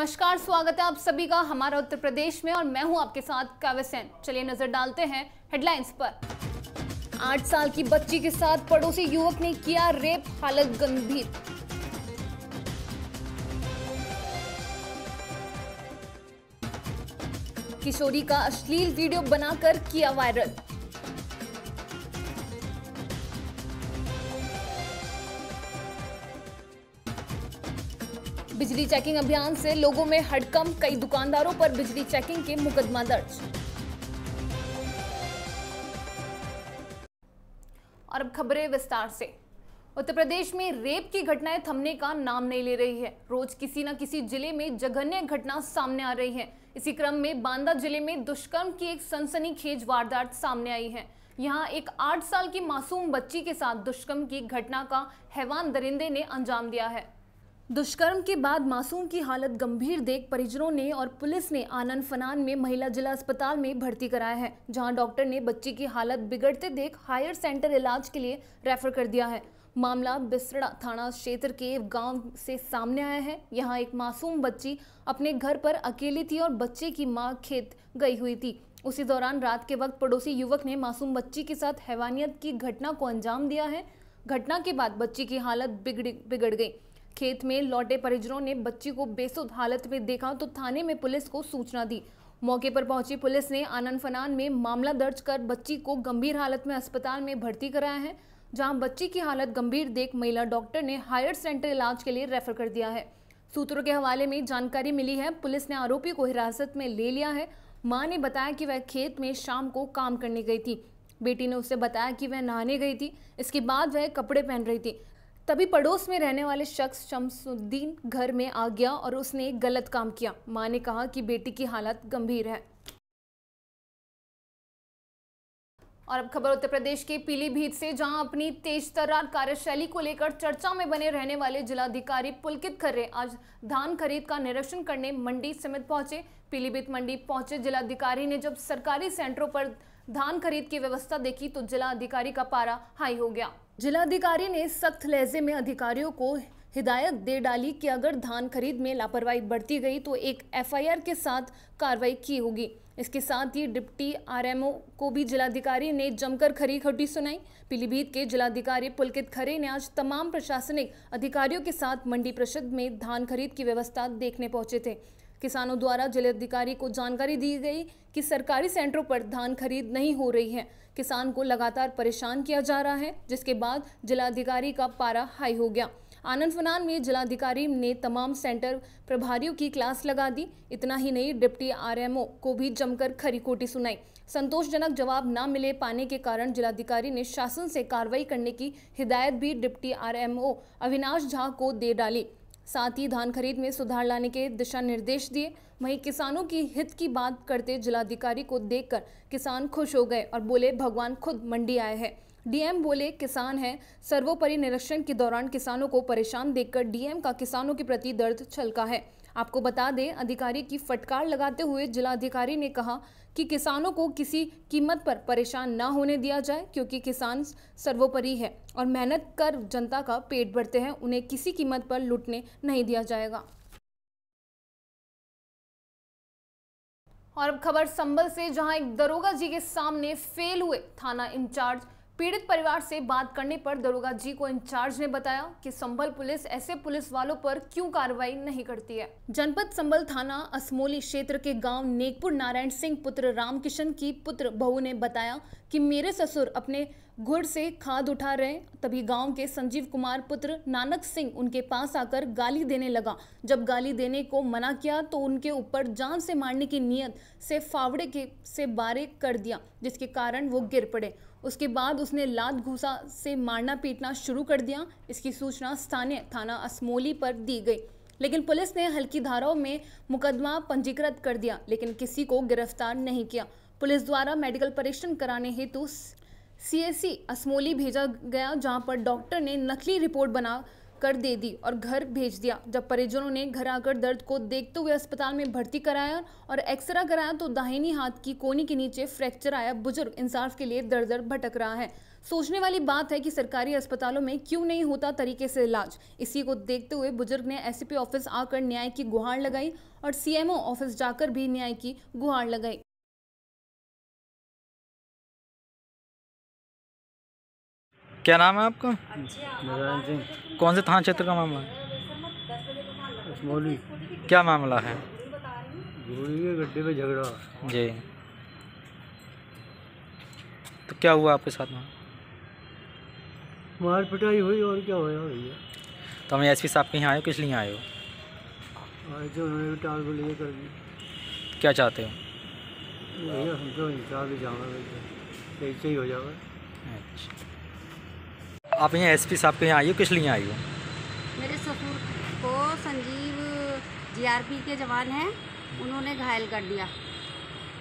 नमस्कार, स्वागत है आप सभी का हमारा उत्तर प्रदेश में और मैं हूं आपके साथ काव्य सेन। चलिए नजर डालते हैं हेडलाइंस पर। 8 साल की बच्ची के साथ पड़ोसी युवक ने किया रेप, हालत गंभीर। किशोरी का अश्लील वीडियो बनाकर किया वायरल। बिजली चेकिंग अभियान से लोगों में हड़कंप, कई दुकानदारों पर बिजली चेकिंग के मुकदमा दर्ज। और अब खबरें विस्तार से। उत्तर प्रदेश में रेप की घटनाएं थमने का नाम नहीं ले रही है। रोज किसी न किसी जिले में जघन्य घटना सामने आ रही है। इसी क्रम में बांदा जिले में दुष्कर्म की एक सनसनीखेज वारदात सामने आई है। यहाँ एक 8 साल की मासूम बच्ची के साथ दुष्कर्म की घटना का हैवान दरिंदे ने अंजाम दिया है। दुष्कर्म के बाद मासूम की हालत गंभीर देख परिजनों ने और पुलिस ने आनन फनान में महिला जिला अस्पताल में भर्ती कराया है, जहां डॉक्टर ने बच्ची की हालत बिगड़ते देख हायर सेंटर इलाज के लिए रेफर कर दिया है। मामला बिसड़ा थाना क्षेत्र के गांव से सामने आया है। यहां एक मासूम बच्ची अपने घर पर अकेली थी और बच्चे की मां खेत गई हुई थी। उसी दौरान रात के वक्त पड़ोसी युवक ने मासूम बच्ची के साथ हैवानियत की घटना को अंजाम दिया है। घटना के बाद बच्ची की हालत बिगड़ गई। खेत में लौटे परिजनों ने बच्ची को बेसुध हालत में देखा तो थाने में पुलिस को सूचना दी। मौके पर पहुंची पुलिस ने आनन फनान में मामला दर्ज कर बच्ची को गंभीर हालत में अस्पताल में भर्ती कराया है, जहां बच्ची की हालत गंभीर देख महिला डॉक्टर ने हायर सेंटर इलाज के लिए रेफर कर दिया है। सूत्रों के हवाले में जानकारी मिली है, पुलिस ने आरोपी को हिरासत में ले लिया है। मां ने बताया कि वह खेत में शाम को काम करने गई थी। बेटी ने उसे बताया कि वह नहाने गई थी। इसके बाद वह कपड़े पहन रही थी। तभी पड़ोस में रहने वाले शख्स शमसुद्दीन घर में आ गया और उसने गलत काम किया। मां ने कहा कि बेटी की हालत गंभीर है। और अब खबर उत्तर प्रदेश के पीलीभीत से, जहां अपनी तेज तर्रार कार्यशैली को लेकर चर्चा में बने रहने वाले जिलाधिकारी पुलकित खर्रे आज धान खरीद का निरीक्षण करने मंडी समिति पहुंचे। पीलीभीत मंडी पहुंचे जिलाधिकारी ने जब सरकारी सेंटरों पर धान खरीद की व्यवस्था देखी तो जिलाधिकारी का पारा हाई हो गया। जिलाधिकारी ने सख्त लहजे में अधिकारियों को हिदायत दे डाली कि अगर धान खरीद में लापरवाही बरती गई तो एक एफआईआर के साथ कार्रवाई की होगी। इसके साथ ही डिप्टी आरएमओ को भी जिलाधिकारी ने जमकर खरी खोटी सुनाई। पीलीभीत के जिलाधिकारी पुलकित खरे ने आज तमाम प्रशासनिक अधिकारियों के साथ मंडी परिषद में धान खरीद की व्यवस्था देखने पहुंचे थे। किसानों द्वारा जिलाधिकारी को जानकारी दी गई कि सरकारी सेंटरों पर धान खरीद नहीं हो रही है। किसान को लगातार परेशान किया जा रहा है, जिसके बाद जिलाधिकारी का पारा हाई हो गया। आनन फनान में जिलाधिकारी ने तमाम सेंटर प्रभारियों की क्लास लगा दी। इतना ही नहीं, डिप्टी आरएमओ को भी जमकर खरी खोटी सुनाई। संतोषजनक जवाब न मिले पाने के कारण जिलाधिकारी ने शासन से कार्रवाई करने की हिदायत भी डिप्टी आरएमओ अविनाश झा को दे डाली। साथ ही धान खरीद में सुधार लाने के दिशा निर्देश दिए। वहीं किसानों की हित की बात करते जिलाधिकारी को देखकर किसान खुश हो गए और बोले, भगवान खुद मंडी आए हैं। डीएम बोले, किसान हैं। सर्वोपरि निरीक्षण के दौरान किसानों को परेशान देखकर डीएम का किसानों के प्रति दर्द छलका है। आपको बता दें, अधिकारी की फटकार लगाते हुए जिलाधिकारी ने कहा कि किसानों को किसी कीमत पर परेशान न होने दिया जाए, क्योंकि किसान सर्वोपरि है और मेहनत कर जनता का पेट भरते हैं। उन्हें किसी कीमत पर लूटने नहीं दिया जाएगा। और अब खबर संभल से, जहां एक दरोगा जी के सामने फेल हुए थाना इंचार्ज। पीड़ित परिवार से बात करने पर दरोगा जी को इंचार्ज ने बताया कि संभल पुलिस ऐसे पुलिस वालों पर क्यों कार्रवाई नहीं करती है। जनपद संभल थाना असमोली क्षेत्र के गांव नेकपुर नारायण सिंह पुत्र रामकिशन की पुत्र बहू ने बताया कि मेरे ससुर अपने घुड़ से खाद उठा रहे, तभी गांव के संजीव कुमार पुत्र नानक सिंह उनके पास आकर गाली देने लगा। जब गाली देने को मना किया तो उनके ऊपर जान से मारने की नीयत से फावड़े से बारे कर दिया, जिसके कारण वो गिर पड़े। उसके बाद उसने लात घूसा से मारना पीटना शुरू कर दिया। इसकी सूचना स्थानीय थाना असमोली पर दी गई, लेकिन पुलिस ने हल्की धाराओं में मुकदमा पंजीकृत कर दिया, लेकिन किसी को गिरफ्तार नहीं किया। पुलिस द्वारा मेडिकल परीक्षण कराने हेतु सीएससी असमोली भेजा गया, जहां पर डॉक्टर ने नकली रिपोर्ट बना कर दे दी और घर भेज दिया। जब परिजनों ने घर आकर दर्द को देखते हुए अस्पताल में भर्ती कराया और एक्सरा कराया तो दाहिनी हाथ की कोहनी के नीचे फ्रैक्चर आया। बुजुर्ग इंसाफ के लिए दर दर भटक रहा है। सोचने वाली बात है कि सरकारी अस्पतालों में क्यों नहीं होता तरीके से इलाज। इसी को देखते हुए बुजुर्ग ने एसपी ऑफिस आकर न्याय की गुहार लगाई और सीएमओ ऑफिस जाकर भी न्याय की गुहार लगाई। क्या नाम है आपका? नारायण सिंह। कौन से थाना क्षेत्र का मामला है? असमौली। क्या मामला है? घोड़ी के गड्ढे पे झगड़ा। जी, तो क्या हुआ आपके साथ में? मार पिटाई हुई और क्या होया भैया। तो हम एसपी साहब के यहाँ आए हो, किस लिए आए हो? आज तो उन्होंने भी टाल को लिए कर दी। क्या चाहते हो? भैया हम तो इंसाफ ही जाना कैसे ही हो जाएगा। अच्छा, आप यहाँ एसपी साहब के यहाँ आई हो, किस लिए आई हो? मेरे ससुर को संजीव जीआरपी के जवान हैं, उन्होंने घायल कर दिया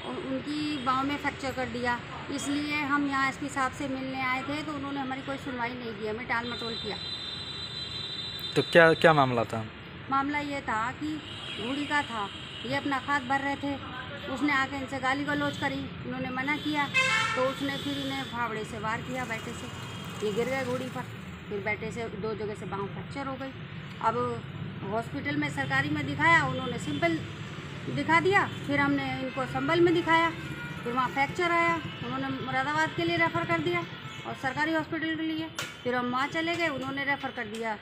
और उनकी बाहों में फ्रैक्चर कर दिया, इसलिए हम यहाँ एसपी साहब से मिलने आए थे। तो उन्होंने हमारी कोई सुनवाई नहीं की, हमें टाल मटोल किया। तो क्या क्या मामला था? मामला ये था कि घोड़ी का था, ये अपना खाद भर रहे थे, उसने आके इनसे गाली गलौज करी, उन्होंने मना किया तो उसने फिर इन्हें फावड़े से वार किया बैटे से, ये गिर गए घोड़ी पर, फिर बैटे से 2 जगह से बाँह फ्रैक्चर हो गई। अब हॉस्पिटल में सरकारी में दिखाया, उन्होंने सिंपल दिखा दिया, फिर हमने इनको संभल में दिखाया, फिर वहाँ फ्रैक्चर आया, उन्होंने मुरादाबाद के लिए रेफ़र कर दिया और सरकारी हॉस्पिटल के लिए, फिर हम वहाँ चले गए, उन्होंने रेफ़र कर दिया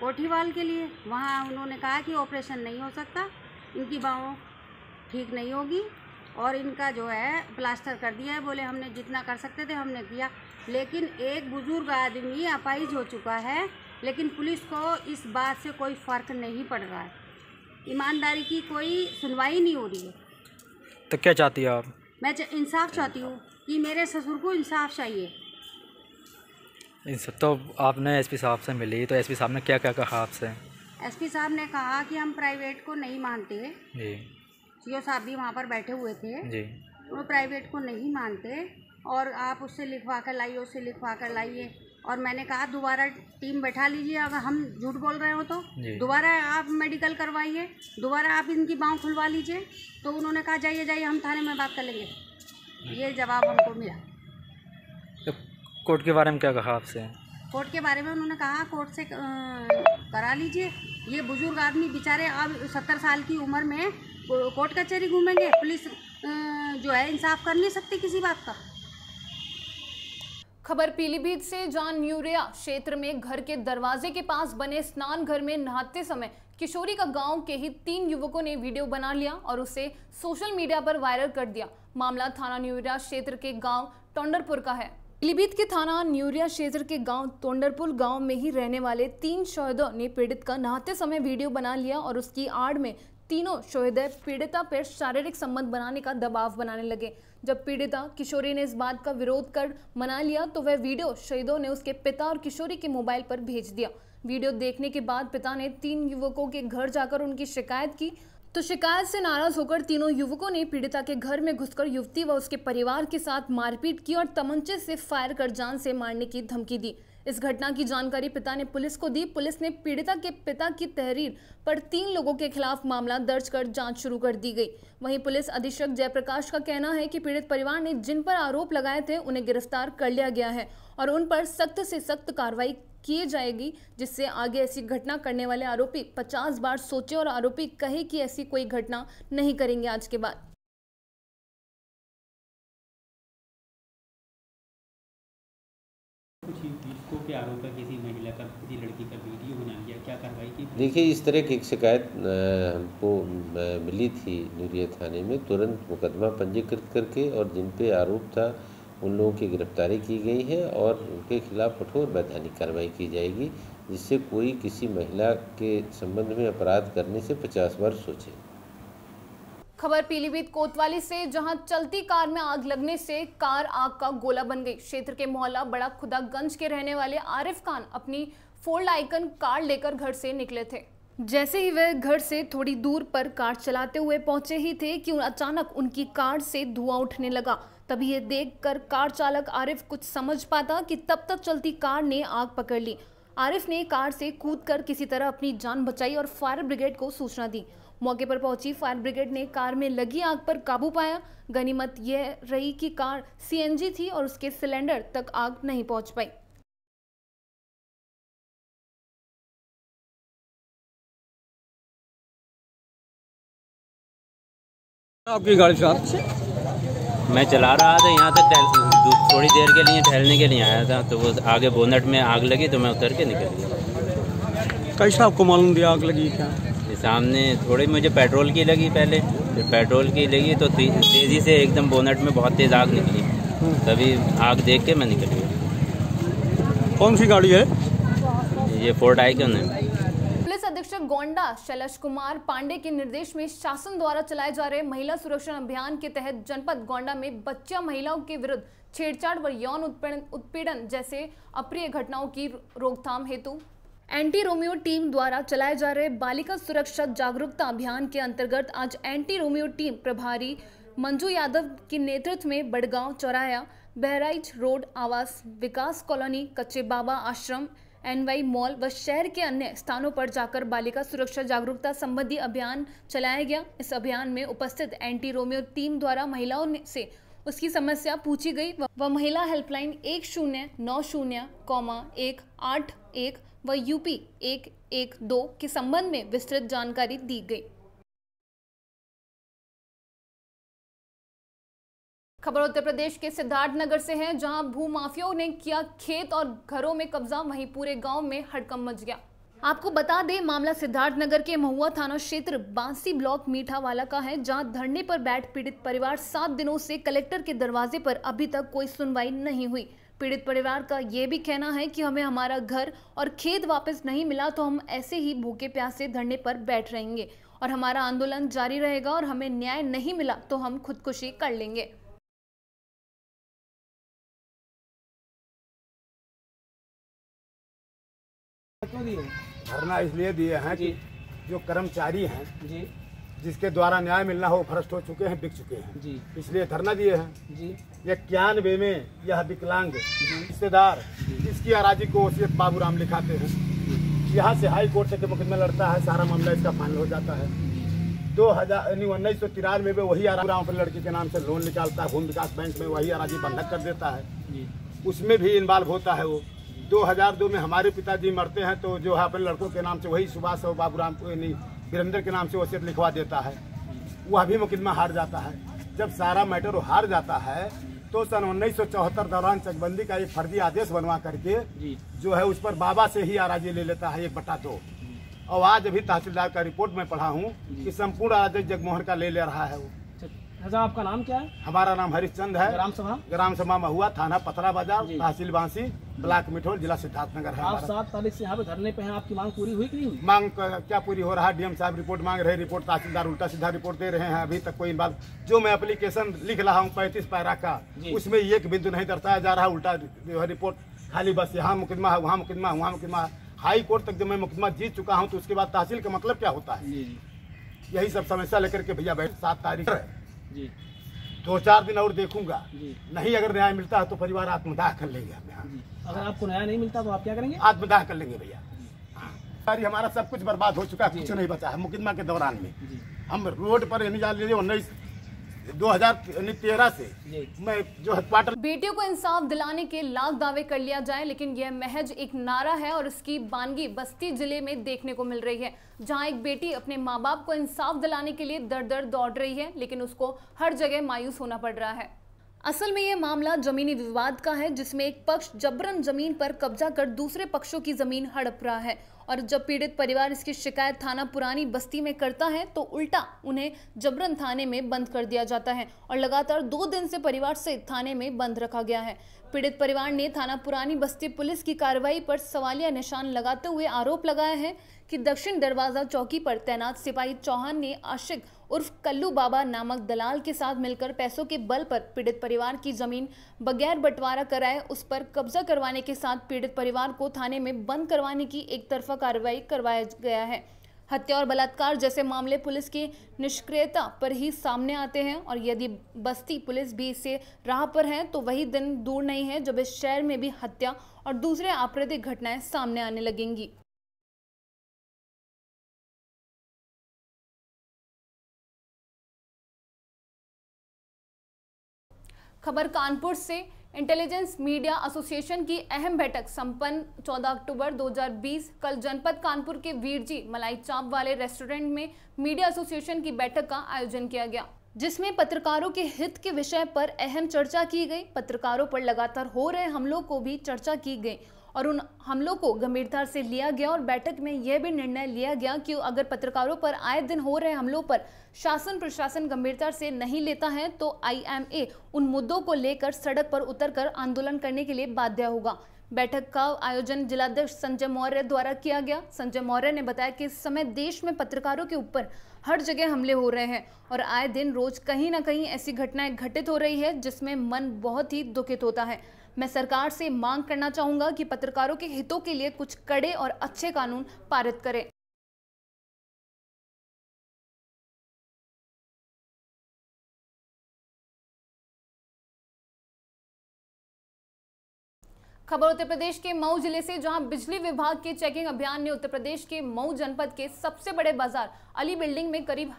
कोठीवाल के लिए। वहाँ उन्होंने कहा कि ऑपरेशन नहीं हो सकता, इनकी बाहों ठीक नहीं होगी और इनका जो है प्लास्टर कर दिया है। बोले हमने जितना कर सकते थे हमने किया, लेकिन एक बुज़ुर्ग आदमी अपाहिज हो चुका है, लेकिन पुलिस को इस बात से कोई फ़र्क नहीं पड़ रहा है, ईमानदारी की कोई सुनवाई नहीं हो रही है। तो क्या चाहती हो आप? मैं इंसाफ चाहती हूँ कि मेरे ससुर को इंसाफ चाहिए। तो आपने एसपी साहब से मिली, तो एसपी साहब ने क्या क्या कहा आपसे? एसपी साहब ने कहा कि हम प्राइवेट को नहीं मानते जी। सीओ साहब भी वहाँ पर बैठे हुए थे जी। वो प्राइवेट को नहीं मानते और आप उससे लिखवा कर लाइए, उससे लिखवा कर लाइए। और मैंने कहा दोबारा टीम बैठा लीजिए, अगर हम झूठ बोल रहे हो तो दोबारा आप मेडिकल करवाइए, दोबारा आप इनकी बाँह खुलवा लीजिए। तो उन्होंने कहा जाइए जाइए हम थाने में बात कर लेंगे, ये जवाब हमको मिला। तो कोर्ट के बारे में क्या कहा आपसे? कोर्ट के बारे में उन्होंने कहा कोर्ट से करा लीजिए, ये बुजुर्ग आदमी बेचारे अब 70 साल की उम्र में कोर्ट कचहरी घूमेंगे, पुलिस जो है इंसाफ कर नहीं सकती किसी बात का। खबर पीलीभीत से, जहां न्यूरिया क्षेत्र में घर के दरवाजे के पास बने स्नान घर में नहाते समय किशोरी का गांव के ही 3 युवकों ने वीडियो बना लिया और उसे सोशल मीडिया पर वायरल कर दिया। मामला थाना न्यूरिया क्षेत्र के गांव टोंडरपुर का है। पीलीभीत के थाना न्यूरिया क्षेत्र के गांव टोंडरपुर गांव में ही रहने वाले 3 शोहदों ने पीड़ित का नहाते समय वीडियो बना लिया और उसकी आड़ में तीनों शोहदे पीड़िता पर शारीरिक संबंध बनाने का दबाव बनाने लगे। जब पीड़िता किशोरी ने इस बात का विरोध कर मना लिया तो वह वीडियो शहीदों ने उसके पिता और किशोरी के मोबाइल पर भेज दिया। वीडियो देखने के बाद पिता ने 3 युवकों के घर जाकर उनकी शिकायत की, तो शिकायत से नाराज होकर तीनों युवकों ने पीड़िता के घर में घुसकर युवती व उसके परिवार के साथ मारपीट की और तमंचे से फायर कर जान से मारने की धमकी दी। इस घटना की जानकारी पिता ने पुलिस को दी। पुलिस ने पीड़िता के पिता की तहरीर पर 3 लोगों के खिलाफ मामला दर्ज कर जांच शुरू कर दी गई। वहीं पुलिस अधीक्षक जयप्रकाश का कहना है कि पीड़ित परिवार ने जिन पर आरोप लगाए थे उन्हें गिरफ्तार कर लिया गया है और उन पर सख्त से सख्त कार्रवाई की जाएगी, जिससे आगे ऐसी घटना करने वाले आरोपी 50 बार सोचे और आरोपी कहे कि ऐसी कोई घटना नहीं करेंगे आज के बाद। कुछ युवकों के आरोप है किसी महिला का, किसी लड़की का वीडियो बना लिया, क्या कार्रवाई की? देखिए, इस तरह की एक शिकायत हमको मिली थी न्यूरिया थाने में। तुरंत मुकदमा पंजीकृत करके और जिन पे आरोप था उन लोगों की गिरफ्तारी की गई है और उनके खिलाफ कठोर वैधानिक कार्रवाई की जाएगी, जिससे कोई किसी महिला के संबंध में अपराध करने से 50 बार सोचे। खबर पीलीभीत कोतवाली से, जहां चलती कार में आग लगने से कार आग का गोला बन गई। क्षेत्र के मोहल्ला बड़ा खुदागंज के रहने वाले आरिफ खान अपनी फोल्ड आइकन कार लेकर घर से निकले थे। जैसे ही वह घर से थोड़ी दूर पर कार चलाते हुए पहुंचे ही थे कि अचानक उनकी कार से धुआं उठने लगा। तभी ये देखकर कार चालक आरिफ कुछ समझ पाता कि तब तक चलती कार ने आग पकड़ ली। आरिफ ने कार से कूदकर किसी तरह अपनी जान बचाई और फायर ब्रिगेड को सूचना दी। मौके पर पहुंची फायर ब्रिगेड ने कार में लगी आग पर काबू पाया। गनीमत यह रही कि कार सीएनजी थी और उसके सिलेंडर तक आग नहीं पहुंच पाई। आपकी गाड़ी साहब? मैं चला रहा था, यहाँ तक थोड़ी देर के लिए टहलने के लिए आया था, तो वो आगे बोनट में आग लगी तो मैं उतर के निकल गया। कैसा आपको मालूम दिया आग लगी क्या? सामने थोड़ी मुझे पेट्रोल की लगी पहले, फिर पेट्रोल की लगी तो तेज़ी से एकदम बोनट में बहुत तेज़ आग निकली, तभी आग देख के मैं निकल गया। कौन सी गाड़ी है? ये फोर्ड आइकन है। पुलिस अधीक्षक गोंडा शैलेश कुमार पांडे के निर्देश में शासन द्वारा चलाए जा रहे महिला सुरक्षा अभियान के तहत जनपद गोंडा में बच्चियां महिलाओं के विरुद्ध छेड़छाड़ व यौन उत्पीड़न जैसे अप्रिय घटनाओं की रोकथाम हेतु एंटी रोमियो टीम द्वारा चलाए जा रहे बालिका सुरक्षा जागरूकता अभियान के अंतर्गत आज एंटी रोमियो टीम प्रभारी मंजू यादव के नेतृत्व में बड़गांव चौराहा, बहराइच रोड, आवास विकास कॉलोनी, कच्चे बाबा आश्रम, एनवाई मॉल व शहर के अन्य स्थानों पर जाकर बालिका सुरक्षा जागरूकता संबंधी अभियान चलाया गया। इस अभियान में उपस्थित एंटी रोमियो टीम द्वारा महिलाओं से उसकी समस्या पूछी गई व महिला हेल्पलाइन 1090,181 व यूपी 112 के संबंध में विस्तृत जानकारी दी गई। खबर उत्तर प्रदेश के सिद्धार्थनगर से है, जहां भूमाफियाओं ने किया खेत और घरों में कब्जा, वहीं पूरे गांव में हड़कंप मच गया। आपको बता दें, मामला सिद्धार्थनगर के महुआ थाना क्षेत्र बांसी ब्लॉक मीठावाला का है, जहां धरने पर बैठ पीड़ित परिवार 7 दिनों से कलेक्टर के दरवाजे पर अभी तक कोई सुनवाई नहीं हुई। पीड़ित परिवार का यह भी कहना है कि हमें हमारा घर और खेत वापस नहीं मिला तो हम ऐसे ही भूखे प्यासे धरने पर बैठ रहेंगे और हमारा आंदोलन जारी रहेगा और हमें न्याय नहीं मिला तो हम खुदकुशी कर लेंगे। धरना इसलिए दिए हैं कि जो कर्मचारी हैं जी, जिसके द्वारा न्याय मिलना हो भ्रष्ट हो चुके हैं, बिक चुके हैं जी, इसलिए धरना दिए हैं जी। 91 में यह विकलांग रिश्तेदार इसकी अराजी को वसीयत बाबूराम लिखाते हैं, यहाँ से हाई कोर्ट तक मुकदमा लड़ता है, सारा मामला इसका फाइनल हो जाता है। 1993 में वही बाबूराम अपने लड़की के नाम से लोन निकालता है, भूमि विकास बैंक में वही अराजी बंधक कर देता है, उसमें भी इन्वॉल्व होता है वो। 2002 में हमारे पिताजी मरते हैं तो जो है अपने लड़कों के नाम से वही सुभाष और बाबूराम को वीरेंद्र के नाम से वसीयत लिखवा देता है, वह भी मुकदमा हार जाता है। जब सारा मैटर हार जाता है तो सन 1974 दौरान चकबंदी का एक फर्जी आदेश बनवा करके जो है उस पर बाबा से ही अराजी ले लेता है 1/2। और आज अभी तहसीलदार का रिपोर्ट में पढ़ा हूँ कि संपूर्ण अराजी जगमोहन का ले रहा है वो। आपका नाम क्या है? हमारा नाम हरिश्चंद है। ग्राम सभा महुआ, थाना पथरा बाजार, तहसील बांसी, ब्लॉक मिठोल, जिला सिद्धार्थनगर है। आप 7 तारीख से यहाँ पे धरने पे हैं, आपकी मांग पूरी हुई कि नहीं हुई? मांग क्या पूरी हो रहा है? डीएम साहब रिपोर्ट मांग रहे हैं, रिपोर्ट तहसीलदार उल्टा सीधा रिपोर्ट दे रहे हैं, अभी तक कोई बात। जो मैं एप्लीकेशन लिख रहा हूँ 35 पैरा का, उसमें एक बिंदु नहीं दर्शाया जा रहा, उल्टा जो है रिपोर्ट खाली बस यहाँ मुकदमा है, वहाँ मुकदमा है, वहाँ मुकदमा है। हाई कोर्ट तक जब मैं मुकदमा जीत चुका हूँ तो उसके बाद तहसील का मतलब क्या होता है? यही सब समस्या लेकर के भैया बैठ 7 तारीख जी 2-4 दिन और देखूंगा, नहीं अगर न्याय मिलता है तो परिवार आत्मदाह कर लेंगे। अगर आपको न्याय नहीं मिलता तो आप क्या करेंगे? आत्मदाह कर लेंगे भैया। सारी हमारा सब कुछ बर्बाद हो चुका है, कुछ नहीं बचा है। मुकदमा के दौरान में हम रोड पर 2013 से मैं जो हेडक्वार्टर। बेटियों को इंसाफ दिलाने के लाख दावे कर लिया जाए, लेकिन यह महज एक नारा है और इसकी बानगी बस्ती जिले में देखने को मिल रही है, जहां एक बेटी अपने माँ बाप को इंसाफ दिलाने के लिए दर दर दौड़ रही है, लेकिन उसको हर जगह मायूस होना पड़ रहा है। असल में यह मामला जमीनी विवाद का है, जिसमें एक पक्ष जबरन जमीन पर कब्जा कर दूसरे पक्षों की जमीन हड़प रहा है और जब पीड़ित परिवार इसकी शिकायत थाना पुरानी बस्ती में करता है तो उल्टा उन्हें जबरन थाने में बंद कर दिया जाता है और लगातार 2 दिन से परिवार से थाने में बंद रखा गया है। पीड़ित परिवार ने थाना पुरानी बस्ती पुलिस की कार्रवाई पर सवालिया निशान लगाते हुए आरोप लगाया है कि दक्षिण दरवाजा चौकी पर तैनात सिपाही चौहान ने आशिक उर्फ कल्लू बाबा नामक दलाल के साथ मिलकर पैसों के बल पर पीड़ित परिवार की जमीन बगैर बंटवारा कराए उस पर कब्जा करवाने के साथ पीड़ित परिवार को थाने में बंद करवाने की एक तरफा कार्रवाई करवाया गया है। हत्या और बलात्कार जैसे मामले पुलिस की निष्क्रियता पर ही सामने आते हैं और यदि बस्ती पुलिस भी इससे राह पर है तो वही दिन दूर नहीं है जब इस शहर में भी हत्या और दूसरे आपराधिक घटनाएं सामने आने लगेंगी। खबर कानपुर से। इंटेलिजेंस मीडिया एसोसिएशन की अहम बैठक संपन्न 14 अक्टूबर 2020 कल जनपद कानपुर के वीरजी मलाई चाप वाले रेस्टोरेंट में मीडिया एसोसिएशन की बैठक का आयोजन किया गया, जिसमें पत्रकारों के हित के विषय पर अहम चर्चा की गई। पत्रकारों पर लगातार हो रहे हमलों को भी चर्चा की गई और उन हमलों को गंभीरता से लिया गया और बैठक में यह भी निर्णय लिया गया कि अगर पत्रकारों पर आए दिन हो रहे हमलों पर शासन प्रशासन गंभीरता से नहीं लेता है तो IMA उन मुद्दों को लेकर सड़क पर उतरकर आंदोलन करने के लिए बाध्य होगा। बैठक का आयोजन जिलाध्यक्ष संजय मौर्य द्वारा किया गया। संजय मौर्य ने बताया कि इस समय देश में पत्रकारों के ऊपर हर जगह हमले हो रहे हैं और आए दिन रोज कहीं ना कहीं ऐसी घटनाएं घटित हो रही है जिसमें मन बहुत ही दुखित होता है। मैं सरकार से मांग करना चाहूंगा कि पत्रकारों के हितों के लिए कुछ कड़े और अच्छे कानून पारित करें। खबर उत्तर प्रदेश के मऊ जिले से, जहां बिजली विभाग के चेकिंग अभियान ने उत्तर प्रदेश के मऊ जनपद के सबसे बड़े बाजार अली बिल्डिंग में करीब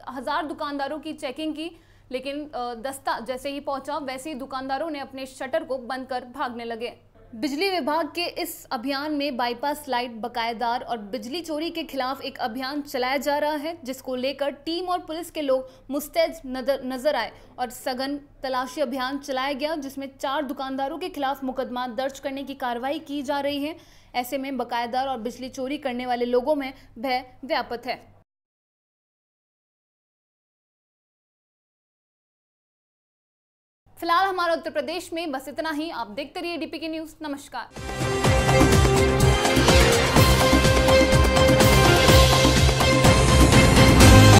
1000 दुकानदारों की चेकिंग की, लेकिन दस्ता जैसे ही पहुंचा वैसे ही दुकानदारों ने अपने शटर को बंद कर भागने लगे। बिजली विभाग के इस अभियान में बाईपास लाइट बकायेदार और बिजली चोरी के खिलाफ एक अभियान चलाया जा रहा है, जिसको लेकर टीम और पुलिस के लोग मुस्तैद नजर आए और सघन तलाशी अभियान चलाया गया, जिसमें 4 दुकानदारों के खिलाफ मुकदमा दर्ज करने की कार्रवाई की जा रही है। ऐसे में बकायेदार और बिजली चोरी करने वाले लोगों में भय व्याप्त है। फिलहाल हमारा उत्तर प्रदेश में बस इतना ही। आप देखते रहिए DPK न्यूज़। नमस्कार।